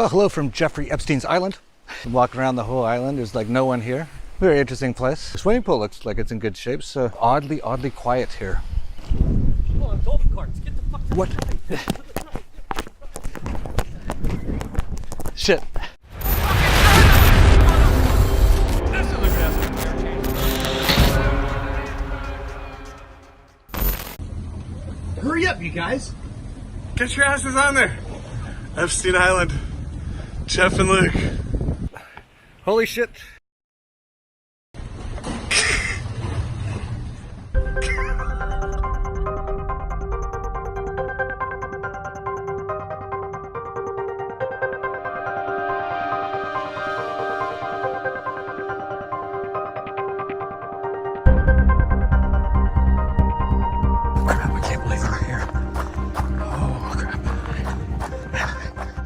Well, hello from Jeffrey Epstein's island. Walking around the whole island, there's like no one here. Very interesting place. The swimming pool looks like it's in good shape, so oddly quiet here. Come on, golf carts, get the fuck to What? Shit. Hurry up, you guys! Get your asses on there! Epstein Island. Jeff and Luke. Holy shit.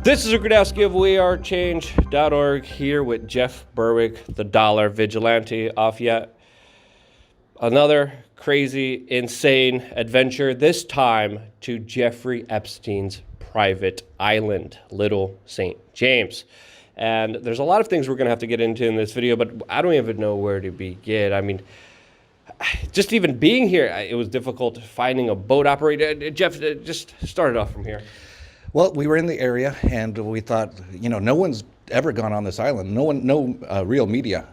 This is Rukadowski of WeAreChange.org here with Jeff Berwick, the dollar vigilante, off yet another crazy, insane adventure, this time to Jeffrey Epstein's private island, Little St. James. And there's a lot of things we're going to have to get into in this video, but I don't even know where to begin. I mean, just even being here, it was difficult finding a boat operator. Jeff, just start it off from here. Well, we were in the area and we thought, you know, no one's ever gone on this island. No real media,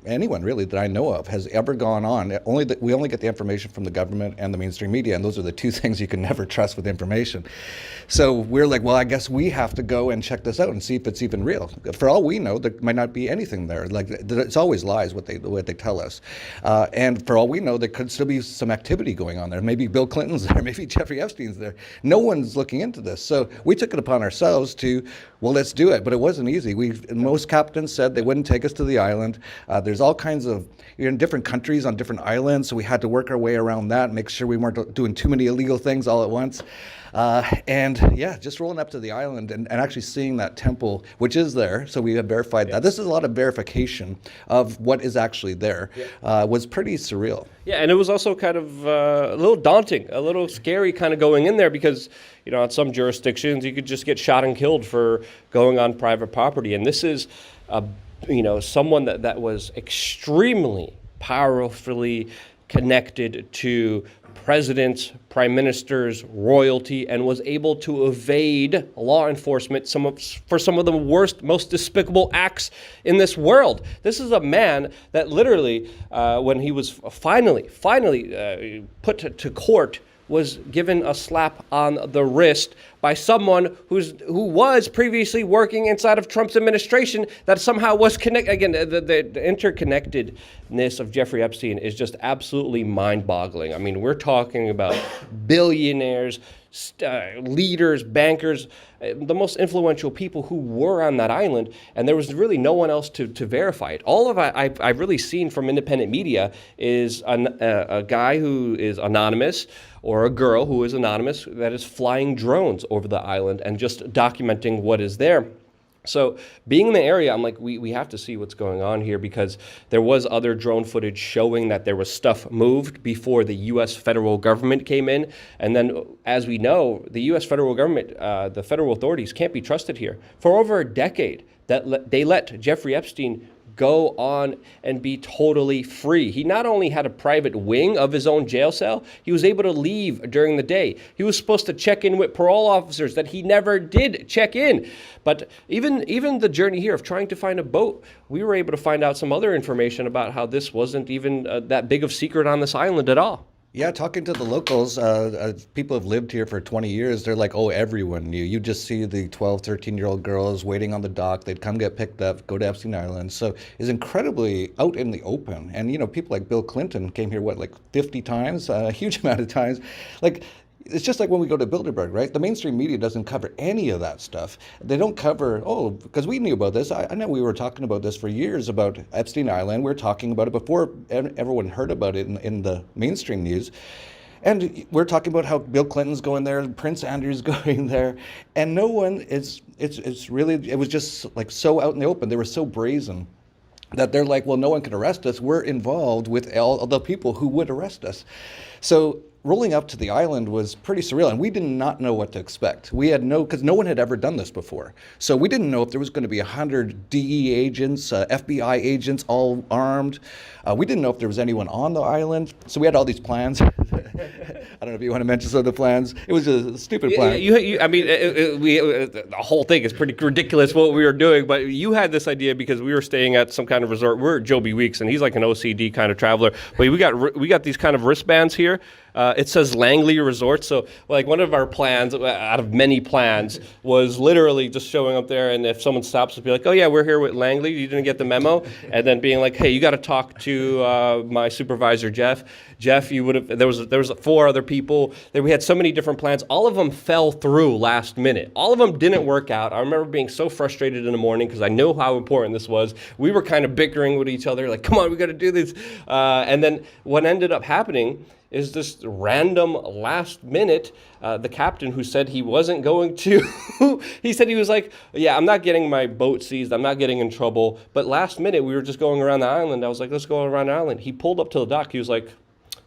anyone really that I know of has ever gone on. We only get the information from the government and the mainstream media, and those are the two things you can never trust with information. So we're like, well, I guess we have to go and check this out and see if it's even real. For all we know, there might not be anything there. Like, it's always lies what they tell us. And for all we know, there could still be some activity going on there. Maybe Bill Clinton's there, maybe Jeffrey Epstein's there. No one's looking into this. So we took it upon ourselves to, well, let's do it. But it wasn't easy. Most captains said they wouldn't take us to the island. There's all kinds of, you're in different countries on different islands, so we had to work our way around that, make sure we weren't doing too many illegal things all at once. And yeah, just rolling up to the island and actually seeing that temple, which is there, so we have verified that. This is a lot of verification of what is actually there, was pretty surreal. Yeah, and it was also kind of a little daunting, a little scary kind of going in there because, you know, in some jurisdictions you could just get shot and killed for going on private property. And this is someone that was extremely powerfully connected to presidents, prime ministers, royalty, and was able to evade law enforcement for some of the worst, most despicable acts in this world. This is a man that literally, when he was finally put to court, was given a slap on the wrist by someone who was previously working inside of Trump's administration that somehow was connected. Again, the interconnectedness of Jeffrey Epstein is just absolutely mind-boggling. I mean, we're talking about billionaires, leaders, bankers, the most influential people who were on that island, and there was really no one else to verify it. All of I've really seen from independent media is a guy who is anonymous or a girl who is anonymous that is flying drones over the island and just documenting what is there. So being in the area, I'm like, we have to see what's going on here because there was other drone footage showing that there was stuff moved before the U.S. federal government came in. And then, as we know, the U.S. federal government, the federal authorities can't be trusted here. For over a decade, they let Jeffrey Epstein go on and be totally free. He not only had a private wing of his own jail cell, he was able to leave during the day. He was supposed to check in with parole officers that he never did check in. But even the journey here of trying to find a boat, we were able to find out some other information about how this wasn't even that big of a secret on this island at all. Yeah, talking to the locals, people have lived here for 20 years. They're like, oh, everyone knew. You just see the 12, 13-year-old girls waiting on the dock. They'd come get picked up, go to Epstein Island. So it's incredibly out in the open. And, you know, people like Bill Clinton came here, like 50 times, a huge amount of times. Like, it's just like when we go to Bilderberg, right? The mainstream media doesn't cover any of that stuff. They don't cover, because we knew about this. I know we were talking about this for years about Epstein Island. We were talking about it before everyone heard about it in the mainstream news. And we're talking about how Bill Clinton's going there, Prince Andrew's going there, and no one it's really, it was just like so out in the open. They were so brazen that they're like, well, no one can arrest us. We're involved with all the people who would arrest us. So rolling up to the island was pretty surreal, and we did not know what to expect. We had because no one had ever done this before. So we didn't know if there was going to be 100 DE agents, FBI agents, all armed. We didn't know if there was anyone on the island. So we had all these plans. I don't know if you want to mention some of the plans. It was a stupid plan. I mean, the whole thing is pretty ridiculous what we were doing, but you had this idea because we were staying at some kind of resort. We're at Joby Weeks, and he's like an OCD kind of traveler. But we got these kind of wristbands here. It says Langley Resort. So, like, one of our plans, out of many plans, was literally just showing up there, and if someone stops, it'd be like, "Oh yeah, we're here with Langley. You didn't get the memo," and then being like, "Hey, you got to talk to my supervisor, Jeff. Jeff, you would have." There was 4 other people. We had so many different plans. All of them fell through last minute. All of them didn't work out. I remember being so frustrated in the morning because I know how important this was. We were kind of bickering with each other, like, "Come on, we got to do this." And then what ended up happening is this random last minute, the captain who said he wasn't going to, he said he was like, "Yeah, I'm not getting my boat seized, I'm not getting in trouble." But last minute, we were just going around the island. I was like, "Let's go around the island." He pulled up to the dock. He was like,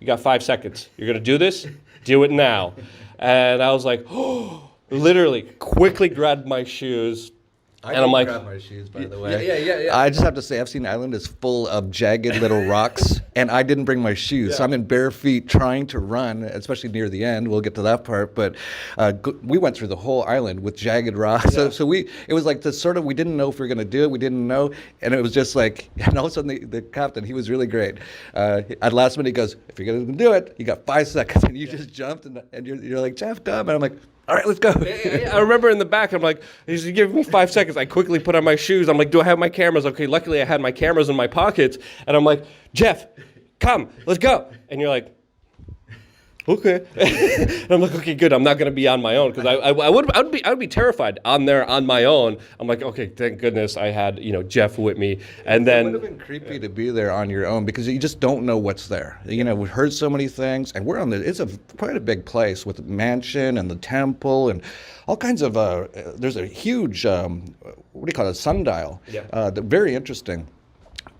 "You got 5 seconds. You're going to do this? Do it now." And I was like, oh, literally quickly grabbed my shoes. I And I'm like, grab my shoes, by the way. Yeah. I just have to say, Epstein Island is full of jagged little rocks, and I didn't bring my shoes. So I'm in bare feet trying to run, especially near the end. We'll get to that part. But we went through the whole island with jagged rocks. Yeah. So it was like this sort of, we didn't know if we were going to do it. We didn't know. And it was just like, and all of a sudden the captain, he was really great. At last minute, he goes, "If you're going to do it, you got 5 seconds." And you just jumped, and you're like, "Jeff, come." And I'm like, "All right, let's go." I remember in the back, I'm like, he's giving me 5 seconds. I quickly put on my shoes. I'm like, "Do I have my cameras?" Okay, luckily I had my cameras in my pockets. And I'm like, "Jeff, come, let's go." And you're like, "Okay." And I'm like, "Okay, good. I'm not going to be on my own," because I would be terrified on there on my own. I'm like, "Okay, thank goodness I had Jeff with me." And It would then have been creepy to be there on your own because you just don't know what's there. We've heard so many things, and we're on it's quite a big place with the mansion and the temple and all kinds of. There's a huge what do you call it, sundial? Yeah. Very interesting.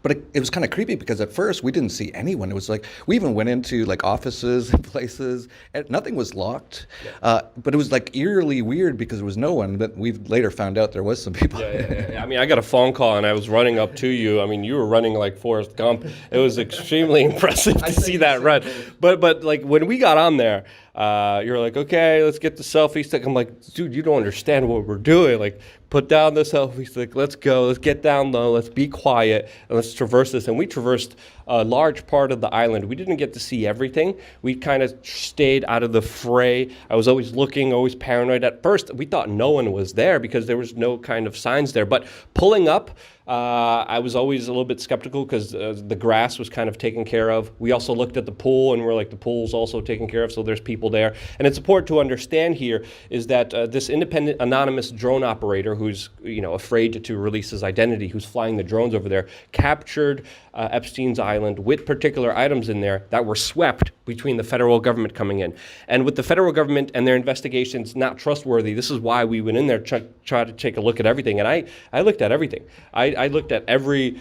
But it was kind of creepy because at first we didn't see anyone. It was like we even went into like offices and places, and nothing was locked. But it was like eerily weird because there was no one. But we later found out there was some people. Yeah. I mean, I got a phone call and I was running up to you. I mean, you were running like Forrest Gump. It was extremely impressive to see that run. But like when we got on there, you're like, "Okay, let's get the selfie stick." I'm like, "Dude, you don't understand what we're doing. Like, put down the selfie stick. Let's go. Let's get down low. Let's be quiet and let's traverse this." And we traversed a large part of the island. We didn't get to see everything. We kind of stayed out of the fray. I was always looking, always paranoid. At first, we thought no one was there because there was no kind of signs there. But pulling up, I was always a little bit skeptical because the grass was kind of taken care of. We also looked at the pool and we're like, the pool's also taken care of, so there's people there. And it's important to understand here is that this independent anonymous drone operator who's afraid to release his identity, who's flying the drones over there, captured Epstein's island with particular items in there that were swept between the federal government coming in. And with the federal government and their investigations not trustworthy, this is why we went in there to try to take a look at everything. And I looked at everything. I looked at every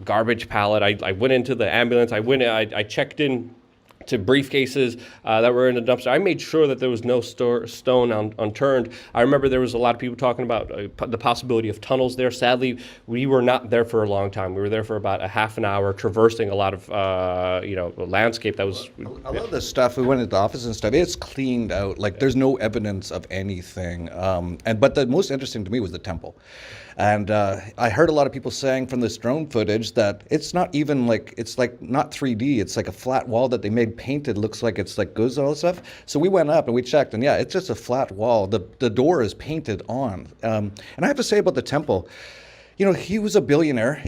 garbage pallet. I went into the ambulance. I checked in to briefcases that were in the dumpster. I made sure that there was no stone unturned. I remember there was a lot of people talking about the possibility of tunnels there. Sadly, we were not there for a long time. We were there for about a half an hour, traversing a lot of landscape that was. A lot of the stuff, we went into the office and stuff, it's cleaned out. Like there's no evidence of anything. But the most interesting to me was the temple. And I heard a lot of people saying from this drone footage that it's not even like, it's like not 3D. It's like a flat wall that they made painted. Looks like it's like goods and all this stuff. So we went up and we checked, and yeah, it's just a flat wall. The door is painted on. And I have to say about the temple, he was a billionaire.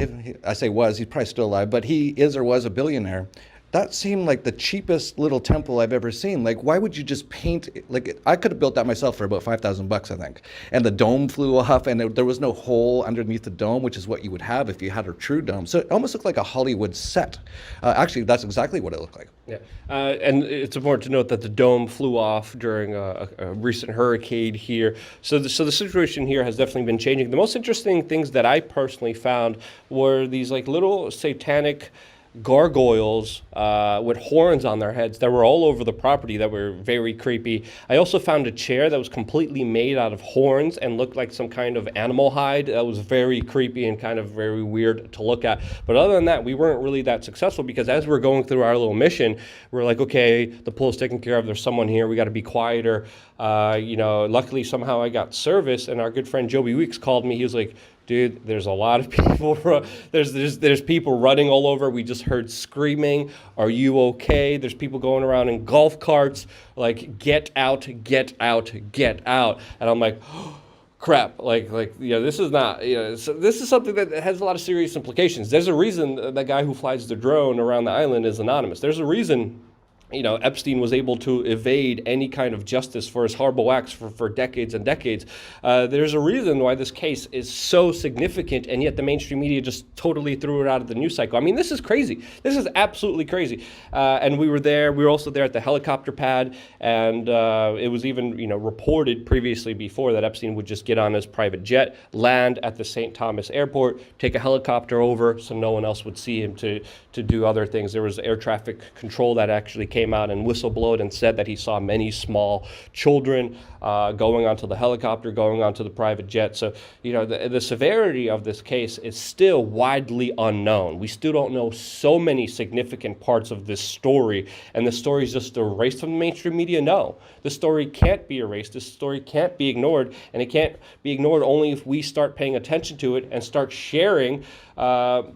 I say was, he's probably still alive, but he is or was a billionaire. That seemed like the cheapest little temple I've ever seen. Like, why would you just paint? Like, I could have built that myself for about $5,000, I think. And the dome flew off, and there was no hole underneath the dome, which is what you would have if you had a true dome. So it almost looked like a Hollywood set. Actually, that's exactly what it looked like. Yeah, and it's important to note that the dome flew off during a recent hurricane here. So the situation here has definitely been changing. The most interesting things that I personally found were these like little satanic gargoyles with horns on their heads that were all over the property that were very creepy. I also found a chair that was completely made out of horns and looked like some kind of animal hide. That was very creepy and kind of very weird to look at. But other than that, we weren't really that successful because as we're going through our little mission, we're like, okay, the pool's taken care of. There's someone here. We got to be quieter. Luckily somehow I got service, and our good friend Joby Weeks called me. He was like, dude, there's a lot of people. There's people running all over. We just heard screaming. Are you okay? There's people going around in golf carts. Like, get out, get out, get out. And I'm like, oh, crap. This is not. So this is something that has a lot of serious implications. There's a reason the guy who flies the drone around the island is anonymous. There's a reason. Epstein was able to evade any kind of justice for his horrible acts for decades and decades. There's a reason why this case is so significant, and yet the mainstream media just totally threw it out of the news cycle. I mean, this is crazy. This is absolutely crazy. And we were there. We were also there at the helicopter pad, and it was even, reported previously before that Epstein would just get on his private jet, land at the St. Thomas airport, take a helicopter over so no one else would see him to do other things. There was air traffic control that actually came out and whistleblowed and said that he saw many small children going onto the helicopter, going onto the private jet. So, the severity of this case is still widely unknown. We still don't know so many significant parts of this story, and the story is just erased from the mainstream media. No, the story can't be erased. This story can't be ignored, and it can't be ignored only if we start paying attention to it and start sharing the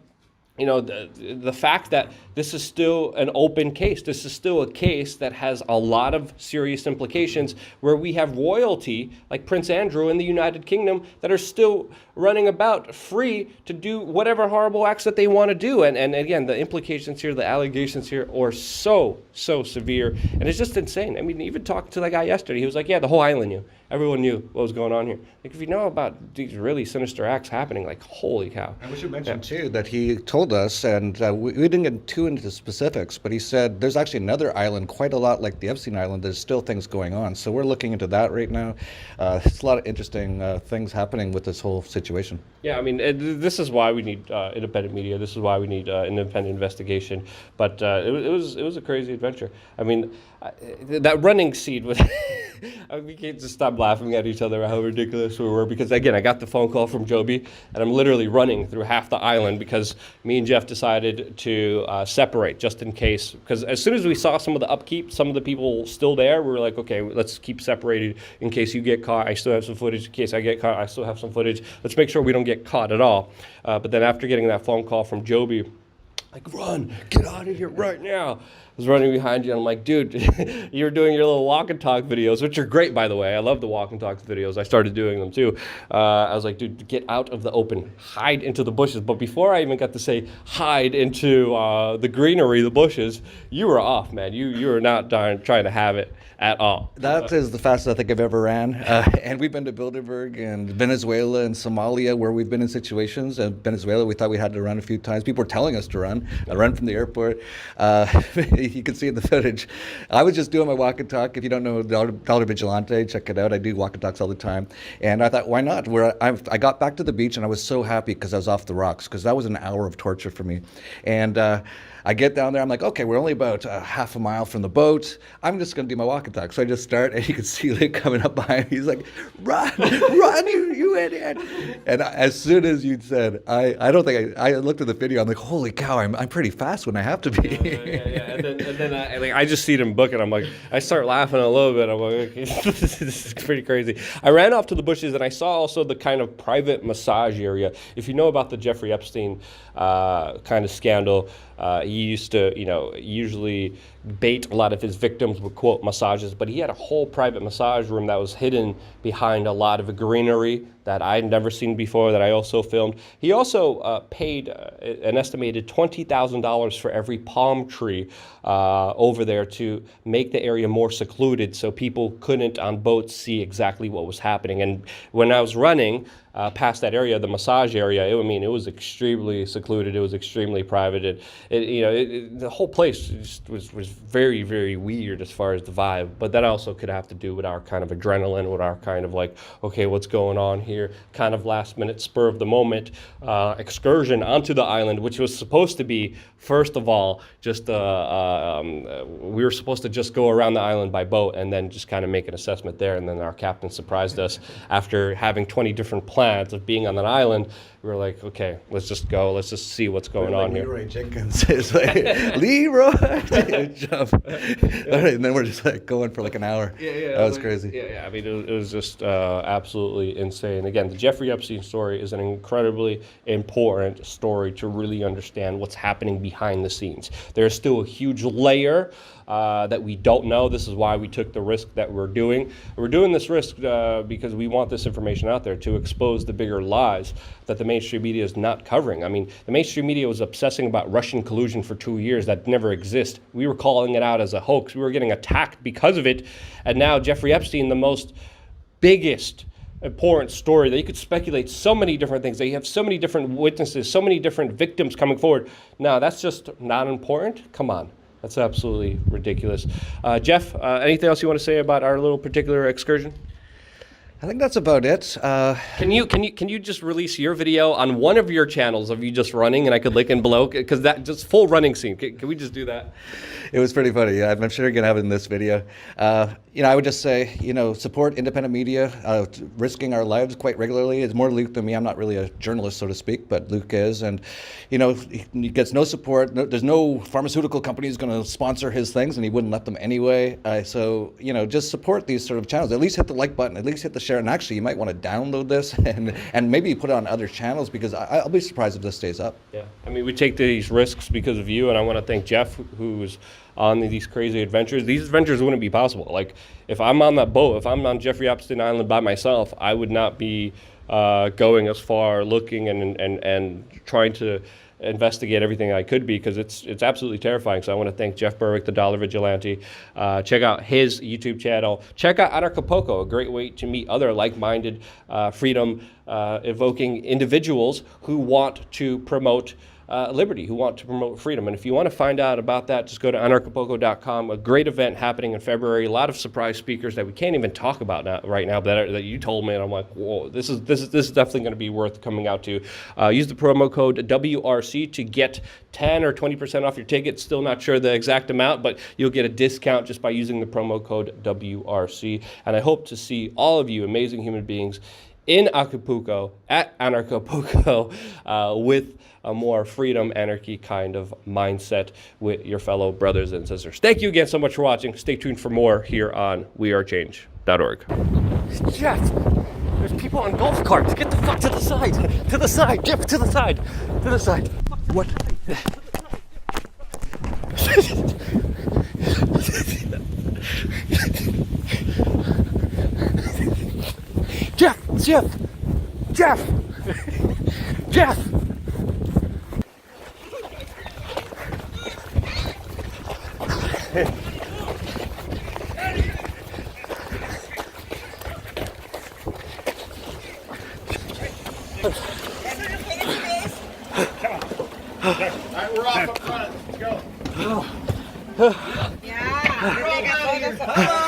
fact that this is still an open case. This is still a case that has a lot of serious implications, where we have royalty like Prince Andrew in the United Kingdom that are still running about free to do whatever horrible acts that they want to do. And again, the implications here, the allegations here are so severe. And it's just insane. I mean, even talking to that guy yesterday, he was like, yeah, the whole island knew. Everyone knew what was going on here. Like, if you know about these really sinister acts happening, like, holy cow. And we should mention, too, that he told us, and we didn't get too into specifics, but he said there's actually another island quite a lot like the Epstein Island. There's still things going on. So we're looking into that right now. It's a lot of interesting things happening with this whole situation. Yeah, I mean, this is why we need independent media. This is why we need independent investigation. But it was a crazy adventure. I mean, that running scene was... we can't just stop laughing at each other how ridiculous we were, because again, I got the phone call from Joby, and I'm literally running through half the island because me and Jeff decided to separate just in case. Because as soon as we saw some of the upkeep, some of the people still there, we were like, okay, let's keep separated in case you get caught. I still have some footage. In case I get caught, I still have some footage. Let's make sure we don't get caught at all. But then after getting that phone call from Joby, like, run, get out of here right now. I was running behind you, and I'm like, dude, you're doing your little walk and talk videos, which are great, by the way. I love the walk and talk videos. I started doing them too. I was like, dude, get out of the open, hide into the bushes. But before I even got to say hide into the greenery, the bushes, you were off, man. You were not trying to have it at all. That is the fastest I think I've ever ran. And we've been to Bilderberg and Venezuela and Somalia, where we've been in situations. And Venezuela, we thought we had to run a few times. People were telling us to run. I run from the airport. You can see in the footage. I was just doing my walk and talk. If you don't know Dollar Vigilante, check it out. I do walk and talks all the time. And I thought, why not? I got back to the beach, and I was so happy because I was off the rocks, because that was an hour of torture for me. And I get down there, I'm like, okay, we're only about half a mile from the boat. I'm just gonna do my walk and talk. So I just start, and you can see Luke coming up behind me. He's like, run, you idiot. And as soon as you said, I don't think, I looked at the video, I'm like, holy cow, I'm pretty fast when I have to be. Yeah. And then I just see them book it. I'm like, I start laughing a little bit. I'm like, okay, this is pretty crazy. I ran off to the bushes, and I saw also the kind of private massage area. If you know about the Jeffrey Epstein kind of scandal, he used to, usually bait a lot of his victims with, quote, massages, but he had a whole private massage room that was hidden behind a lot of greenery that I'd never seen before, that I also filmed. He also paid an estimated $20,000 for every palm tree over there to make the area more secluded so people couldn't on boats see exactly what was happening. And when I was running past that area, the massage area, it was extremely secluded. It was extremely private. The whole place just was very, very weird as far as the vibe. But that also could have to do with our kind of adrenaline, with our kind of like, okay, what's going on here? Kind of last minute, spur of the moment excursion onto the island, which was supposed to be, first of all, just we were supposed to just go around the island by boat and then just kind of make an assessment there. And then our captain surprised us after having 20 different plans of being on that island. We were like, okay, let's just go. Let's just see what's going on here. Leroy Jenkins is like, Leroy, jump. All right, and then we're just like going for like an hour. Yeah, that was crazy. Yeah. I mean, it was just absolutely insane. Again, the Jeffrey Epstein story is an incredibly important story to really understand what's happening behind the scenes. There's still a huge layer that we don't know. This is why we took the risk that we're doing. We're doing this risk because we want this information out there to expose the bigger lies that the mainstream media is not covering. I mean, the mainstream media was obsessing about Russian collusion for 2 years that never exist. We were calling it out as a hoax. We were getting attacked because of it. And now Jeffrey Epstein, the most biggest important story that you could speculate so many different things. They have so many different witnesses, so many different victims coming forward. Now, that's just not important? Come on. That's absolutely ridiculous. Jeff, anything else you want to say about our little particular excursion? I think that's about it. Can you just release your video on one of your channels of you just running, and I could link in below, because that just full running scene. Can we just do that? It was pretty funny. Yeah, I'm sure you're gonna have it in this video. I would just say, support independent media. Risking our lives quite regularly. It's more Luke than me. I'm not really a journalist, so to speak, but Luke is, and he gets no support. There's no pharmaceutical companies going to sponsor his things, and he wouldn't let them anyway. So just support these sort of channels. At least hit the like button. At least hit the share. And actually, you might want to download this and maybe put it on other channels, because I'll be surprised if this stays up. Yeah, I mean, we take these risks because of you, and I want to thank Jeff, who's on these crazy adventures. These adventures wouldn't be possible. Like, if I'm on that boat, if I'm on Jeffrey Epstein Island by myself, I would not be going as far, looking and trying to investigate everything I could be, because it's absolutely terrifying. So I want to thank Jeff Berwick, the Dollar Vigilante. Check out his YouTube channel. Check out Anarchapulco, a great way to meet other like-minded, freedom-evoking individuals who want to promote liberty, who want to promote freedom. And if you want to find out about that, just go to anarchapulco.com. A great event happening in February. A lot of surprise speakers that we can't even talk about right now, that you told me, and I'm like, whoa, this is definitely going to be worth coming out to. Use the promo code WRC to get 10 or 20% off your ticket. Still not sure the exact amount, but you'll get a discount just by using the promo code WRC. And I hope to see all of you amazing human beings in Acapulco, at Anarchapulco, with a more freedom, anarchy kind of mindset with your fellow brothers and sisters. Thank you again so much for watching. Stay tuned for more here on wearechange.org. Jeff, there's people on golf carts. Get the fuck to the side. To the side, Jeff, to the side. To the side. What? Jeff! Alright, we're off up front. Let's go. Yeah.